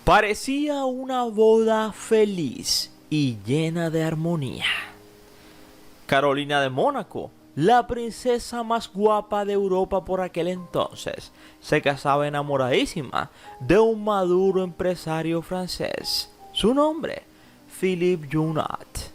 Parecía una boda feliz y llena de armonía. Carolina de Mónaco, la princesa más guapa de Europa por aquel entonces, se casaba enamoradísima de un maduro empresario francés. Su nombre, Philippe Junot.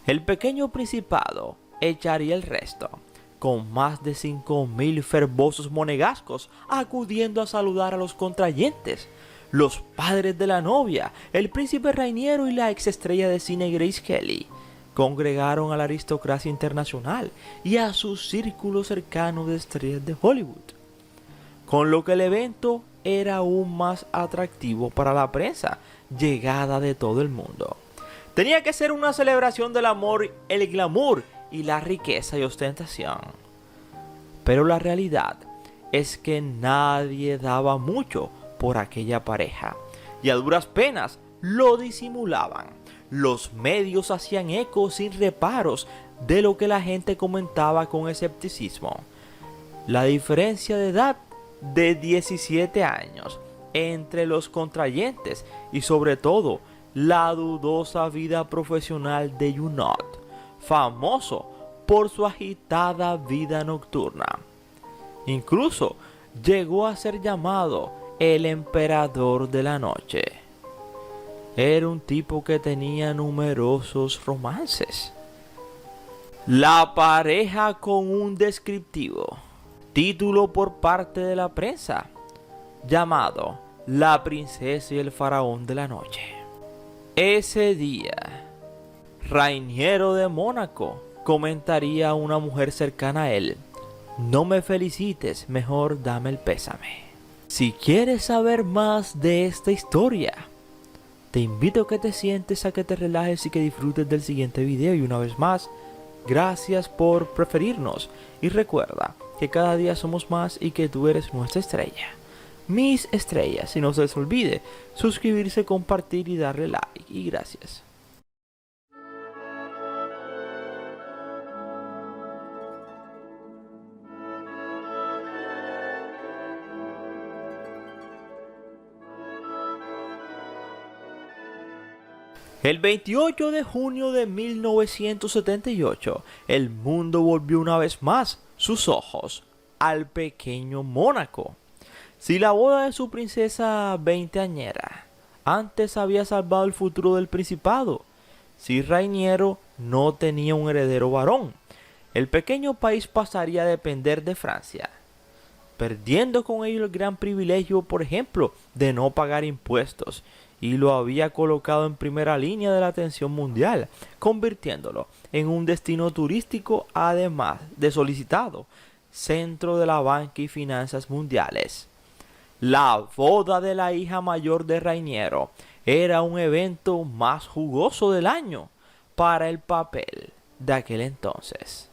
El pequeño principado echaría el resto, con más de 5.000 fervosos monegascos acudiendo a saludar a los contrayentes. Los padres de la novia, el príncipe Rainiero y la exestrella de cine Grace Kelly, congregaron a la aristocracia internacional y a su círculo cercano de estrellas de Hollywood, con lo que el evento era aún más atractivo para la prensa llegada de todo el mundo. Tenía que ser una celebración del amor, el glamour y la riqueza y ostentación. Pero la realidad es que nadie daba mucho por aquella pareja, y a duras penas lo disimulaban. Los medios hacían eco sin reparos de lo que la gente comentaba con escepticismo. La diferencia de edad de 17 años entre los contrayentes y sobre todo la dudosa vida profesional de Junot, famoso por su agitada vida nocturna. Incluso llegó a ser llamado el emperador de la noche. Era un tipo que tenía numerosos romances. La pareja con un descriptivo título por parte de la prensa, llamado La princesa y el faraón de la noche. Ese día, Rainiero de Mónaco comentaría a una mujer cercana a él: no me felicites, mejor dame el pésame. Si quieres saber más de esta historia, te invito a que te sientes, a que te relajes y que disfrutes del siguiente video. Y una vez más, gracias por preferirnos. Y recuerda que cada día somos más y que tú eres nuestra estrella. Mis estrellas. Y no se les olvide suscribirse, compartir y darle like. Y gracias. El 28 de junio de 1978, el mundo volvió una vez más sus ojos al pequeño Mónaco. Si la boda de su princesa veinteañera antes había salvado el futuro del principado, si Rainiero no tenía un heredero varón, el pequeño país pasaría a depender de Francia, perdiendo con ello el gran privilegio, por ejemplo, de no pagar impuestos, y lo había colocado en primera línea de la atención mundial, convirtiéndolo en un destino turístico además de solicitado, centro de la banca y finanzas mundiales. La boda de la hija mayor de Rainiero era un evento más jugoso del año para el papel de aquel entonces.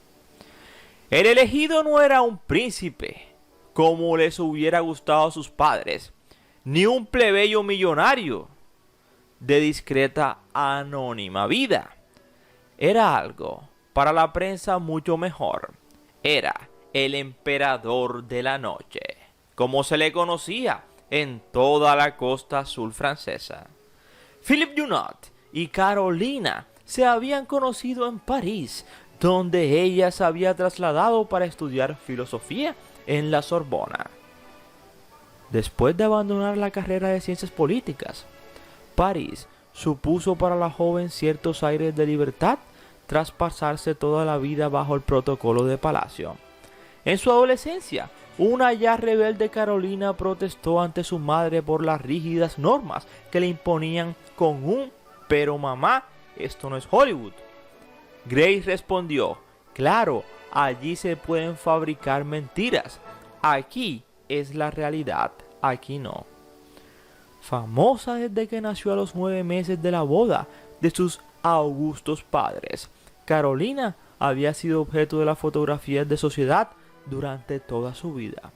El elegido no era un príncipe, como les hubiera gustado a sus padres, ni un plebeyo millonario de discreta anónima vida. Era algo para la prensa mucho mejor. Era el emperador de la noche, como se le conocía en toda la costa azul francesa. Philippe Junot y Carolina se habían conocido en París, donde ella se había trasladado para estudiar filosofía en la Sorbona. Después de abandonar la carrera de ciencias políticas, París supuso para la joven ciertos aires de libertad tras pasarse toda la vida bajo el protocolo de palacio. En su adolescencia, una ya rebelde Carolina protestó ante su madre por las rígidas normas que le imponían con un "pero mamá, esto no es Hollywood". Grace respondió: claro, allí se pueden fabricar mentiras, aquí es la realidad, aquí no. Famosa desde que nació a los 9 meses de la boda de sus augustos padres, Carolina había sido objeto de las fotografías de sociedad durante toda su vida.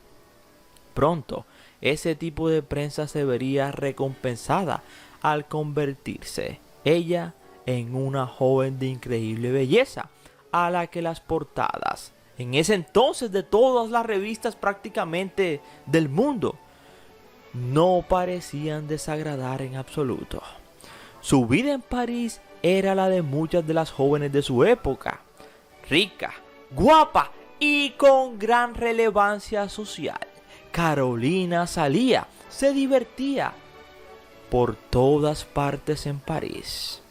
Pronto, ese tipo de prensa se vería recompensada al convertirse ella en una joven de increíble belleza, a la que las portadas, en ese entonces de todas las revistas prácticamente del mundo, no parecían desagradar en absoluto. Su vida en París era la de muchas de las jóvenes de su época, rica, guapa y con gran relevancia social. Carolina salía, se divertía por todas partes en París.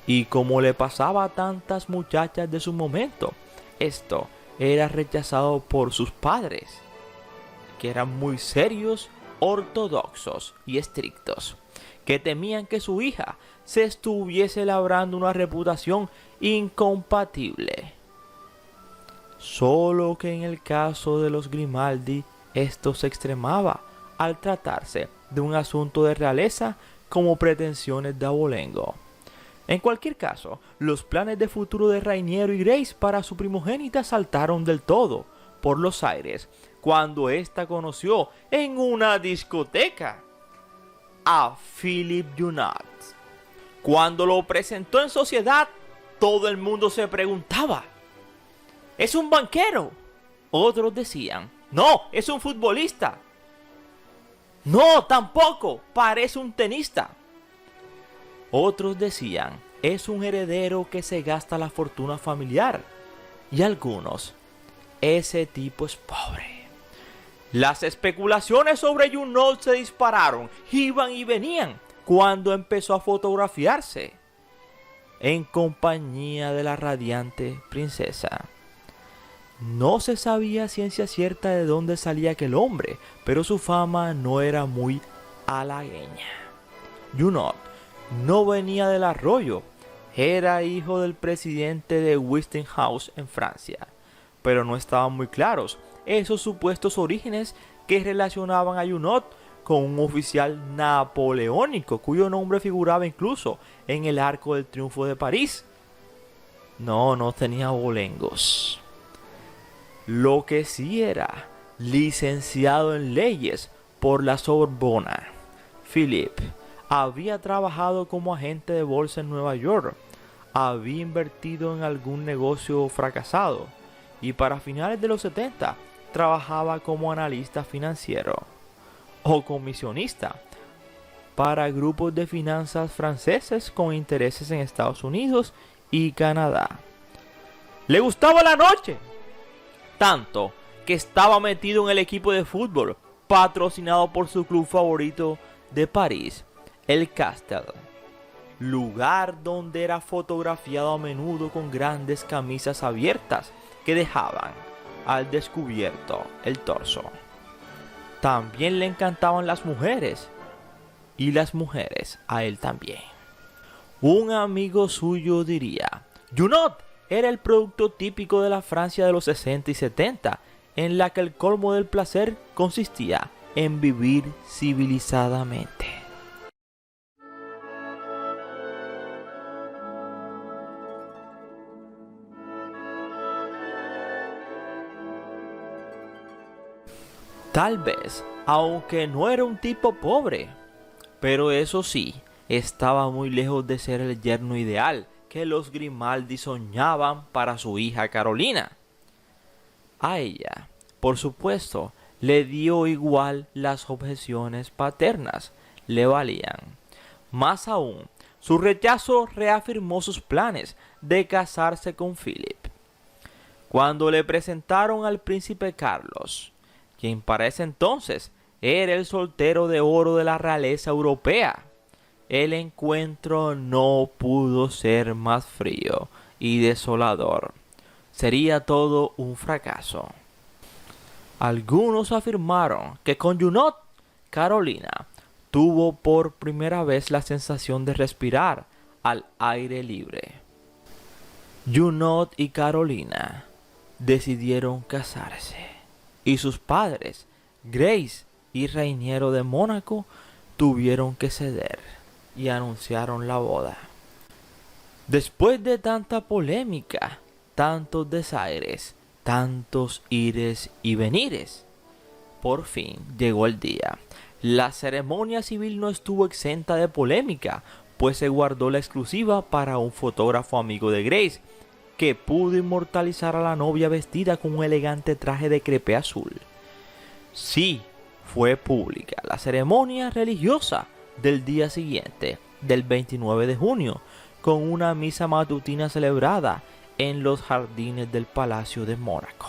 Y como le pasaba a tantas muchachas de su momento, esto era rechazado por sus padres, que eran muy serios, ortodoxos y estrictos, que temían que su hija se estuviese labrando una reputación incompatible. Solo que en el caso de los Grimaldi esto se extremaba al tratarse de un asunto de realeza como pretensiones de abolengo. En cualquier caso, los planes de futuro de Rainiero y Grace para su primogénita saltaron del todo por los aires cuando ésta conoció en una discoteca a Philippe Junot. Cuando lo presentó en sociedad, todo el mundo se preguntaba: ¿es un banquero? Otros decían: no, es un futbolista. No, tampoco, parece un tenista. Otros decían: es un heredero que se gasta la fortuna familiar. Y algunos: ese tipo es pobre. Las especulaciones sobre Junot se dispararon, iban y venían, cuando empezó a fotografiarse en compañía de la radiante princesa. No se sabía a ciencia cierta de dónde salía aquel hombre, pero su fama no era muy halagüeña. Junot no venía del arroyo, era hijo del presidente de Westinghouse en Francia, pero no estaban muy claros esos supuestos orígenes que relacionaban a Junot con un oficial napoleónico cuyo nombre figuraba incluso en el Arco del Triunfo de París. No tenía abolengos. Lo que sí era licenciado en leyes por la Sorbona. Philippe había trabajado como agente de bolsa en Nueva York, había invertido en algún negocio fracasado y para finales de los 70 trabajaba como analista financiero o comisionista para grupos de finanzas franceses con intereses en Estados Unidos y Canadá. Le gustaba la noche, tanto que estaba metido en el equipo de fútbol patrocinado por su club favorito de París, el Castel, lugar donde era fotografiado a menudo con grandes camisas abiertas que dejaban al descubierto el torso. También le encantaban las mujeres, y las mujeres a él también. Un amigo suyo diría: Junot era el producto típico de la Francia de los 60 y 70, en la que el colmo del placer consistía en vivir civilizadamente. Tal vez, aunque no era un tipo pobre, pero eso sí, estaba muy lejos de ser el yerno ideal que los Grimaldi soñaban para su hija Carolina. A ella, por supuesto, le dio igual las objeciones paternas, le valían. Más aún, su rechazo reafirmó sus planes de casarse con Philip. Cuando le presentaron al príncipe Carlos, quien para ese entonces era el soltero de oro de la realeza europea, el encuentro no pudo ser más frío y desolador. Sería todo un fracaso. Algunos afirmaron que con Junot, Carolina tuvo por primera vez la sensación de respirar al aire libre. Junot y Carolina decidieron casarse, y sus padres, Grace y Rainiero de Mónaco, tuvieron que ceder y anunciaron la boda. Después de tanta polémica, tantos desaires, tantos ires y venires, por fin llegó el día. La ceremonia civil no estuvo exenta de polémica, pues se guardó la exclusiva para un fotógrafo amigo de Grace, que pudo inmortalizar a la novia vestida con un elegante traje de crepé azul. Sí, fue pública la ceremonia religiosa del día siguiente, del 29 de junio, con una misa matutina celebrada en los jardines del Palacio de Mónaco.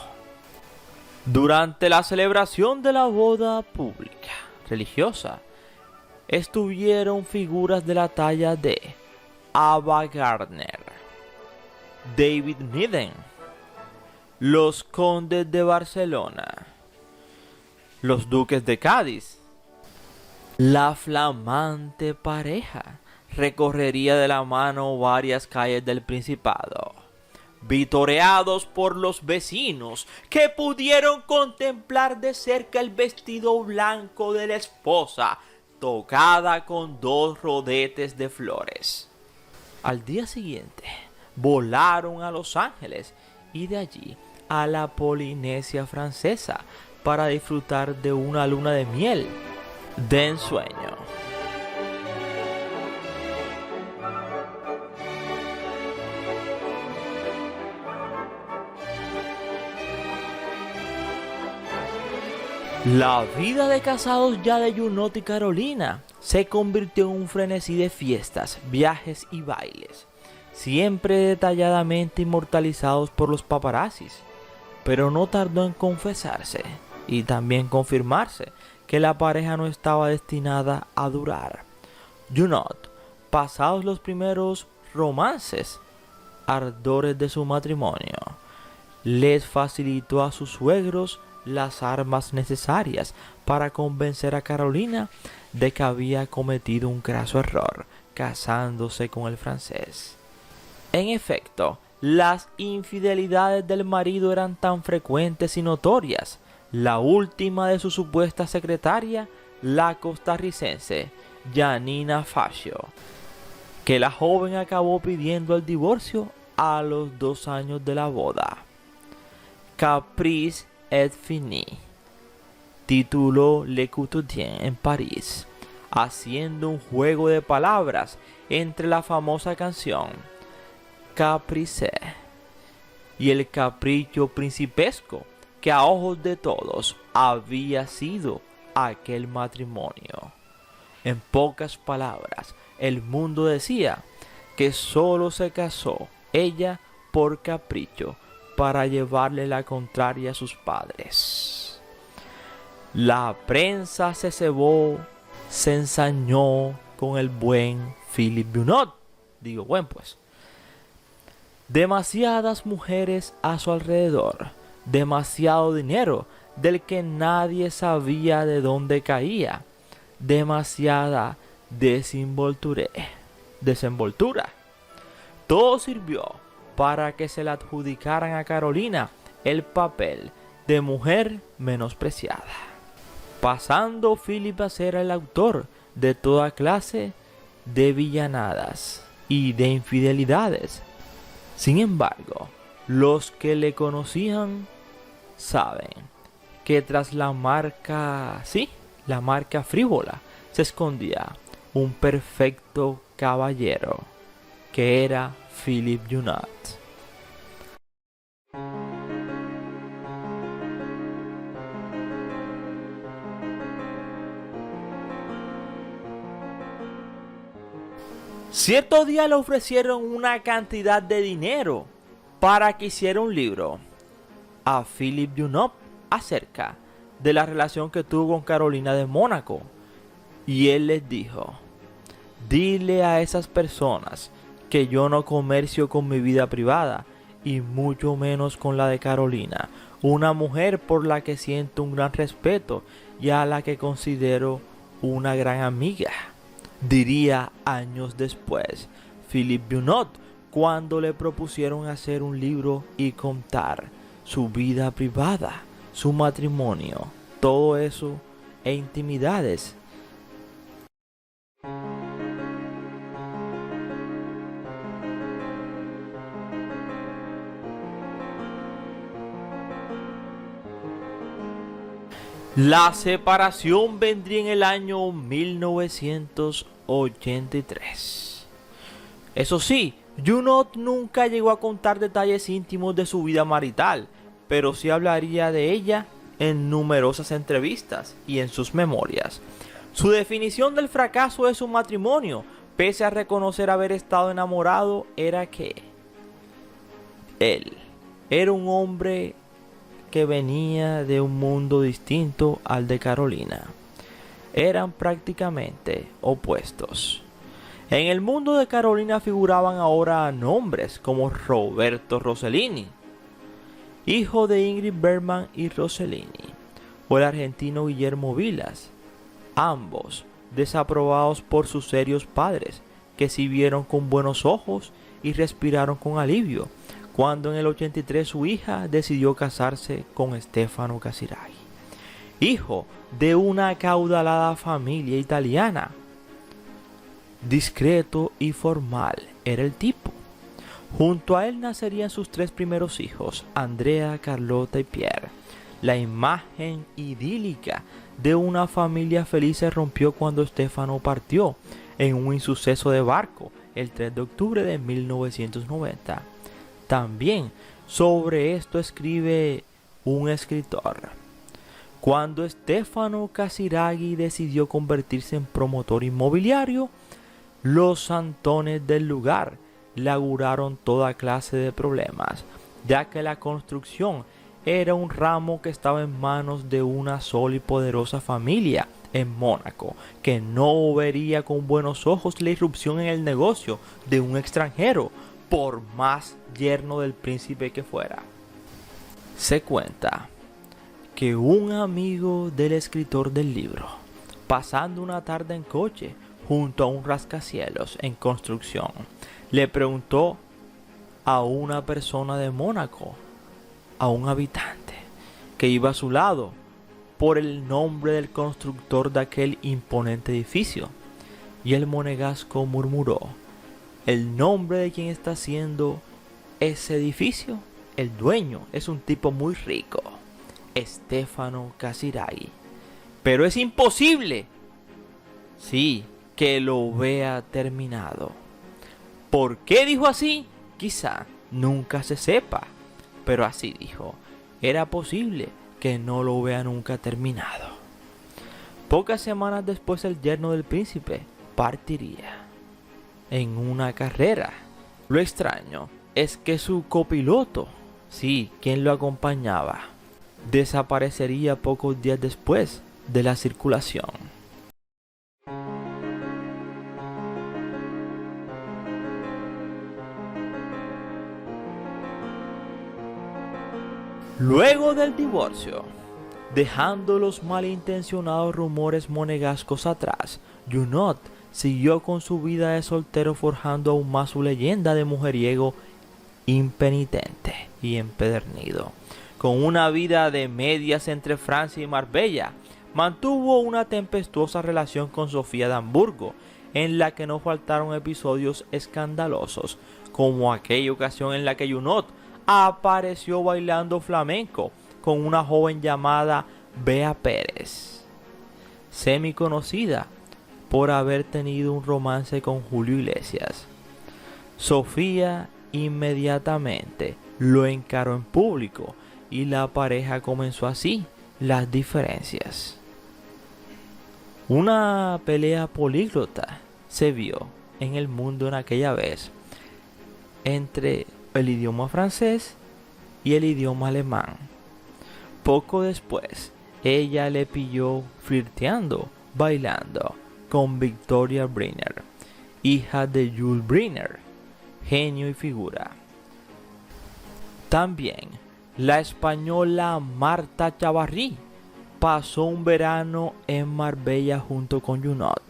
Durante la celebración de la boda pública religiosa, estuvieron figuras de la talla de Ava Gardner, David Niven, los condes de Barcelona, los duques de Cádiz. La flamante pareja recorrería de la mano varias calles del Principado, vitoreados por los vecinos que pudieron contemplar de cerca el vestido blanco de la esposa, tocada con 2 rodetes de flores. Al día siguiente, volaron a Los Ángeles y de allí a la Polinesia francesa para disfrutar de una luna de miel de ensueño. La vida de casados ya de Junot y Carolina se convirtió en un frenesí de fiestas, viajes y bailes, siempre detalladamente inmortalizados por los paparazzis, pero no tardó en confesarse y también confirmarse que la pareja no estaba destinada a durar. Junot, pasados los primeros romances, ardores de su matrimonio, les facilitó a sus suegros las armas necesarias para convencer a Carolina de que había cometido un graso error casándose con el francés. En efecto, las infidelidades del marido eran tan frecuentes y notorias. La última de su supuesta secretaria, la costarricense Janina Facio, que la joven acabó pidiendo el divorcio a los 2 años de la boda. Caprice et fini, tituló Le Quotidien en París, haciendo un juego de palabras entre la famosa canción Caprice y el capricho principesco que a ojos de todos había sido aquel matrimonio. En pocas palabras, el mundo decía que solo se casó ella por capricho, para llevarle la contraria a sus padres. La prensa se cebó, se ensañó con el buen Philippe Junot. Demasiadas mujeres a su alrededor, demasiado dinero del que nadie sabía de dónde caía, demasiada desenvoltura. Todo sirvió para que se le adjudicaran a Carolina el papel de mujer menospreciada, pasando Philip a ser el autor de toda clase de villanadas y de infidelidades. Sin embargo, los que le conocían saben que tras la marca frívola, se escondía un perfecto caballero, que era Philippe Junot. Cierto día le ofrecieron una cantidad de dinero para que hiciera un libro a Philippe Junot acerca de la relación que tuvo con Carolina de Mónaco. Y él les dijo: dile a esas personas que yo no comercio con mi vida privada, y mucho menos con la de Carolina, una mujer por la que siento un gran respeto y a la que considero una gran amiga. Diría años después Philippe Junot, cuando le propusieron hacer un libro y contar su vida privada, su matrimonio, todo eso e intimidades. La separación vendría en el año 1983. Eso sí, Junot nunca llegó a contar detalles íntimos de su vida marital, pero sí hablaría de ella en numerosas entrevistas y en sus memorias. Su definición del fracaso de su matrimonio, pese a reconocer haber estado enamorado, era que él era un hombre que venía de un mundo distinto al de Carolina. Eran prácticamente opuestos. En el mundo de Carolina figuraban ahora nombres como Roberto Rossellini, hijo de Ingrid Bergman y Rossellini, o el argentino Guillermo Vilas, ambos desaprobados por sus serios padres, que sí vieron con buenos ojos y respiraron con alivio cuando en el 83 su hija decidió casarse con Stefano Casiraghi, hijo de una acaudalada familia italiana. Discreto y formal era el tipo. Junto a él nacerían sus tres primeros hijos, Andrea, Carlota y Pierre. La imagen idílica de una familia feliz se rompió cuando Stefano partió en un insuceso de barco el 3 de octubre de 1990. También sobre esto escribe un escritor. Cuando Stefano Casiraghi decidió convertirse en promotor inmobiliario, los santones del lugar le auguraron toda clase de problemas, ya que la construcción era un ramo que estaba en manos de una sola y poderosa familia en Mónaco, que no vería con buenos ojos la irrupción en el negocio de un extranjero, por más yerno del príncipe que fuera. Se cuenta que un amigo del escritor del libro, pasando una tarde en coche junto a un rascacielos en construcción, le preguntó a una persona de Mónaco, a un habitante que iba a su lado, por el nombre del constructor de aquel imponente edificio. Y el monegasco murmuró: ¿el nombre de quien está haciendo ese edificio? El dueño es un tipo muy rico, Stefano Casiraghi. Pero es imposible, sí, que lo vea terminado. ¿Por qué dijo así? Quizá nunca se sepa, pero así dijo. Era posible que no lo vea nunca terminado. Pocas semanas después el yerno del príncipe partiría en una carrera. Lo extraño es que su copiloto, sí, quien lo acompañaba, desaparecería pocos días después de la circulación. Luego del divorcio, dejando los malintencionados rumores monegascos atrás, Junot siguió con su vida de soltero, forjando aún más su leyenda de mujeriego impenitente y empedernido. Con una vida de medias entre Francia y Marbella, mantuvo una tempestuosa relación con Sofía de Hamburgo, en la que no faltaron episodios escandalosos, como aquella ocasión en la que Junot apareció bailando flamenco con una joven llamada Bea Pérez, semi conocida por haber tenido un romance con Julio Iglesias. Sofía inmediatamente lo encaró en público y la pareja comenzó así las diferencias. Una pelea políglota se vio en el mundo en aquella vez entre el idioma francés y el idioma alemán. Poco después, ella le pilló flirteando, bailando con Victoria Brenner, hija de Jules Brenner, genio y figura. También la española Marta Chavarrí pasó un verano en Marbella junto con Junot.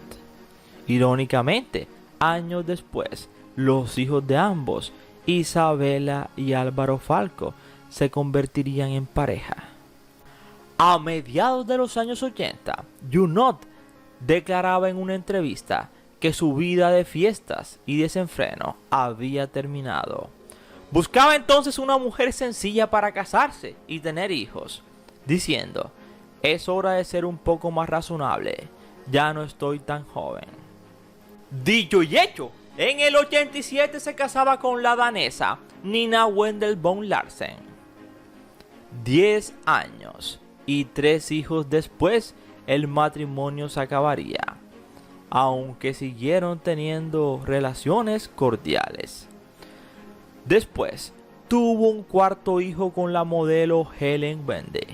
Irónicamente, años después, los hijos de ambos, Isabela y Álvaro Falco, se convertirían en pareja. A mediados de los años 80, Junot declaraba en una entrevista que su vida de fiestas y desenfreno había terminado. Buscaba entonces una mujer sencilla para casarse y tener hijos, diciendo: es hora de ser un poco más razonable, ya no estoy tan joven. Dicho y hecho, en el 87 se casaba con la danesa Nina Wendel von Larsen. 10 años y 3 hijos después el matrimonio se acabaría, aunque siguieron teniendo relaciones cordiales. Después tuvo un cuarto hijo con la modelo Helen Bende,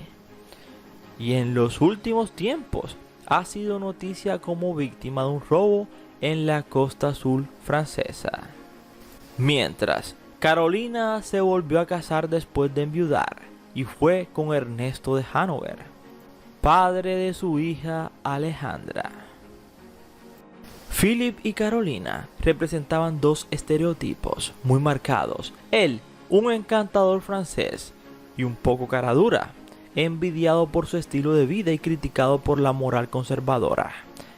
y en los últimos tiempos ha sido noticia como víctima de un robo en la costa azul francesa. Mientras, Carolina se volvió a casar después de enviudar y fue con Ernesto de Hannover, padre de su hija Alejandra. Philip y Carolina representaban dos estereotipos muy marcados. Él, un encantador francés y un poco cara dura, envidiado por su estilo de vida y criticado por la moral conservadora,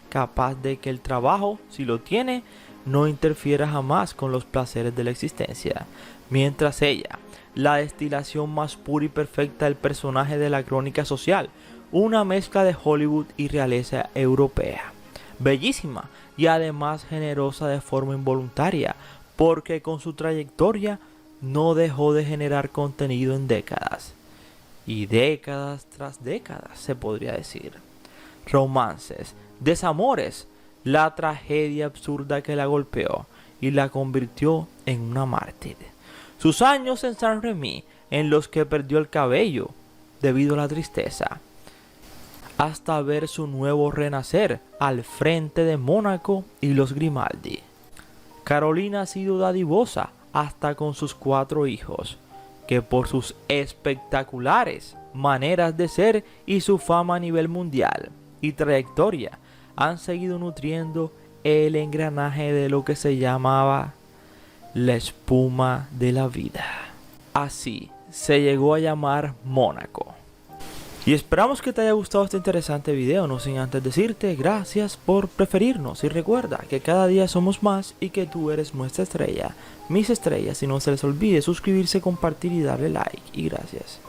capaz de que el trabajo, si lo tiene, no interfiera jamás con los placeres de la existencia, mientras ella, la destilación más pura y perfecta del personaje de la crónica social, una mezcla de Hollywood y realeza europea, bellísima y además generosa de forma involuntaria, porque con su trayectoria no dejó de generar contenido en décadas, y décadas tras décadas se podría decir. Romances, desamores, la tragedia absurda que la golpeó y la convirtió en una mártir. Sus años en Saint-Rémy, en los que perdió el cabello debido a la tristeza, hasta ver su nuevo renacer al frente de Mónaco y los Grimaldi. Carolina ha sido dadivosa hasta con sus 4 hijos, que por sus espectaculares maneras de ser y su fama a nivel mundial y trayectoria han seguido nutriendo el engranaje de lo que se llamaba la espuma de la vida. Así se llegó a llamar Mónaco. Y esperamos que te haya gustado este interesante video, no sin antes decirte gracias por preferirnos y recuerda que cada día somos más y que tú eres nuestra estrella, mis estrellas, y no se les olvide suscribirse, compartir y darle like, y gracias.